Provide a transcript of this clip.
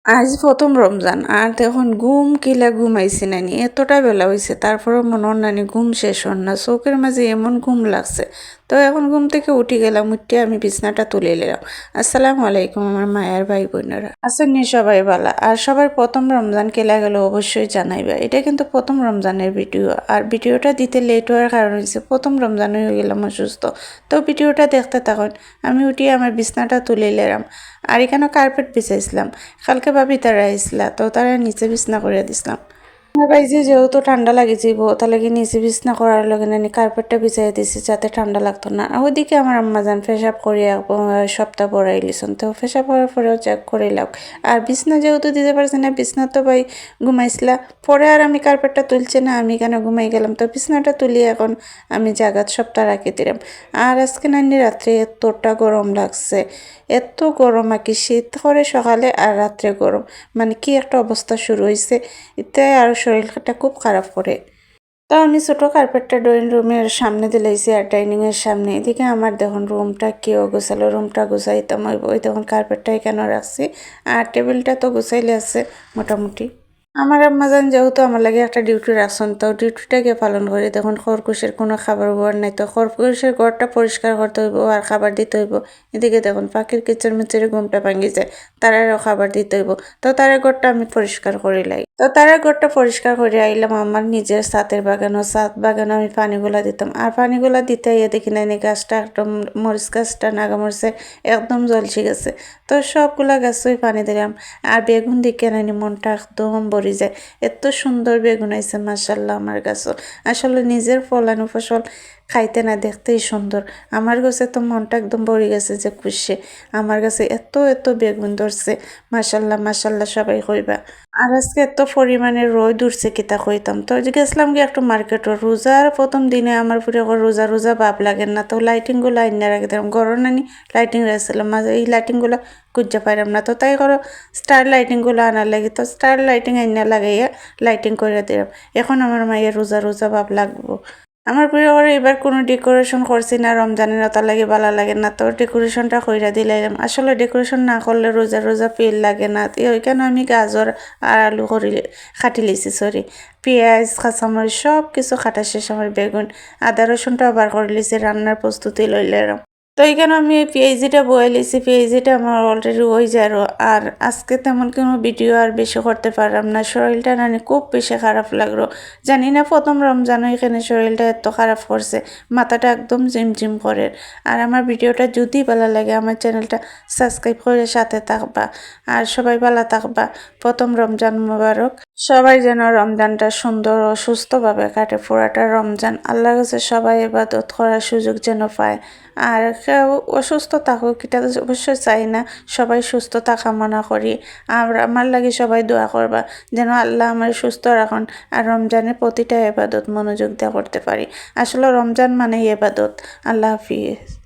আজ প্রথম রমজান আর তখন ঘুম কিলা ঘুমাইছি নানি এতটা বেলা হয়েছে তারপরেও মনে হয় নানি ঘুম শেষ হন না চোখের মাঝে এমন ঘুম লাগছে। তো এখন ঘুম থেকে উঠে গেলাম, উঠে আমি বিছনাটা তুলে নিলাম। আসসালামু আলাইকুম আমার মায়ের ভাই বোনেরা, আছেন নি সবাই ভালো? আর সবার প্রথম রমজান কেলা গেল অবশ্যই জানাইবা। এটা কিন্তু প্রথম রমজানের ভিডিও, আর ভিডিওটা দিতে লেট হওয়ার কারণ হচ্ছে প্রথম রমজান হয়ে গেলাম অসুস্থ। তো ভিডিওটা দেখতে তখন আমি উঠি আমার বিছনাটা তুলে নিলাম। আর এখানে কার্পেট বিছাইছিলাম, কালকে ভাবি তারা আইসলা তো তারা নিচে বিছনা করে দিছিলাম। আমার ভাই যেহেতু ঠান্ডা লাগিয়েছি তাহলে কি নিচে বিছনা করার লগে নানি কার্পেটটা বিছাই দিছি যাতে ঠান্ডা লাগতো না। আর ওইদিকে আমার আম্মা যান পেশাব করিয়া সপ্তাহ পরাই লিছন, তো পেশাব করার পরেও চেক করিলাম। আর বিছনা যেহেতু দিতে পারছি না, বিছনা তো ভাই ঘুমাইছিলা পরে আর আমি কার্পেটটা তুলছি না, আমি কেন ঘুমাই গেলাম। তো বিছনাটা তুলি এখন আমি জাগাত সপ্তাহ রাখি দিলাম। আর আজকে নানি রাত্রে এতটা গরম লাগছে, এত গরম আর কি শীত করে সকালে আর রাত্রে গরম, মানে কি একটা অবস্থা শুরু হয়েছে। এতে আর শরীরটা খুব খারাপ করে। তো আমি ছোট কার্পেটটা ড্রয়িং রুমের সামনে দিলাইছি আর ডাইনিংয়ের সামনে। এদিকে আমার দেখুন রুমটা কেউ গোছালো, রুমটা গুছাইতাম ওই দেখুন কার্পেটটা এখানে রাখছি। আর টেবিলটা তো গুছাইলে আছে মোটামুটি। আমার আম্মাজান যেহেতু আমার লাগে একটা ডিউটি রাখছেন, তো ডিউটিটাকে পালন করি। দেখুন খরগোশের কোনো খাবার ওবার নাই, তো খরগোশের ঘরটা পরিষ্কার করতে হইব আর খাবার দিতে হইব। এদিকে দেখুন পাখির কিচের মিচেরে ঘুমটা ভাঙি যায়, তারারও খাবার দিতে হইব। তো তারা ঘরটা আমি পরিষ্কার করি লাই। তো তারা ঘরটা পরিষ্কার করে আইলাম আমার নিজের ছাদের বাগানও, ছাদ বাগানে আমি পানিগুলা দিতাম। আর পানিগুলা দিতে ইয়ে দেখি না গাছটা একদম মরিচ গাছটা নাগামরিচে একদম জলসি গেছে। তো সবগুলা গাছই পানি দিলাম। আর বেগুন দিকে নানি মনটা একদম ভরে যায়, এত সুন্দর বেগুন আইছে মাশাল্লাহ আমার গাছও। আসলে নিজের ফলানো ফসল খাইতে না দেখতেই সুন্দর। আমার গাছে তো মনটা একদম ভরে গেছে যে খুশি, আমার কাছে এত এত বেগুন ধরছে মাশাল্লাহ মাশাল্লাহ সবাই কইবা। আর আজকে এত পরিমাণে রোদ উঠছে কিতা কইতাম। তো গেছিলাম গিয়ে একটু মার্কেটও, রোজার প্রথম দিনে আমার পুরো রোজা রোজা ভাব লাগে না। তো লাইটিংগুলো আইনা রাখি দিলাম, গরম নানি লাইটিং রাখছিলাম, মাঝে এই লাইটিংগুলো খুঁজতে পাইলাম না। তো তাই করো স্টার লাইটিংগুলো আনার লাগে, তো স্টার লাইটিং আইনা লাগাইয়া লাইটিং করে দিলাম। এখন আমার মায়ের রোজা রোজা ভাব লাগবো। আমার প্রিয় করে এবার কোনো ডেকোরেশন করছি না রমজানের, তার লাগে ভালো লাগে না। তো ডেকোরেশনটা কইরা দিলাম। আসলে ডেকোরেশন না করলে রোজা রোজা ফিল লাগে না। ওইখানে আমি গাজর আর আলু করি কাটি লিছি, সরি পেঁয়াজ কাঁচামরিচ সব কিছু কাটা শেষ। আমার বেগুন আদা রসুনটাও বার করে লিছি, রান্নার প্রস্তুতি লইলাম। তো এইখানে আমি এই পেঁয়াজিটা বয়ে লিছি, পেঁয়াজিটা আমার অলরেডি হয়ে যায়। আর আজকে তেমন কোনো ভিডিও আর বেশি করতে পারলাম না, শরীরটা নানি খুব বেশি খারাপ লাগলো। জানি না প্রথম রমজান এখানে শরীরটা এত খারাপ করছে, মাথাটা একদম ঝিমঝিম করে। আর আমার ভিডিওটা যদি ভালো লাগে আমার চ্যানেলটা সাবস্ক্রাইব করে সাথে থাকবা। আর সবাই ভালো থাকবা। প্রথম রমজান মোবারক। সবাই যেন রমজানটা সুন্দর ও সুস্থভাবে কাটে। পুরাটা রমজান আল্লাহর কাছে সবাই ইবাদত করার সুযোগ যেন পায়। আর কেউ অসুস্থ থাকুক এটা তো অবশ্যই চাই না, সবাই সুস্থতা কামনা করি। আর আমার লাগে সবাই দোয়া করবা যেন আল্লাহ আমার সুস্থ রাখুন আর রমজানের প্রতিটা ইবাদত মনোযোগ দিয়ে করতে পারি। আসলে রমজান মানে ইবাদত। আল্লাহ হাফিজ।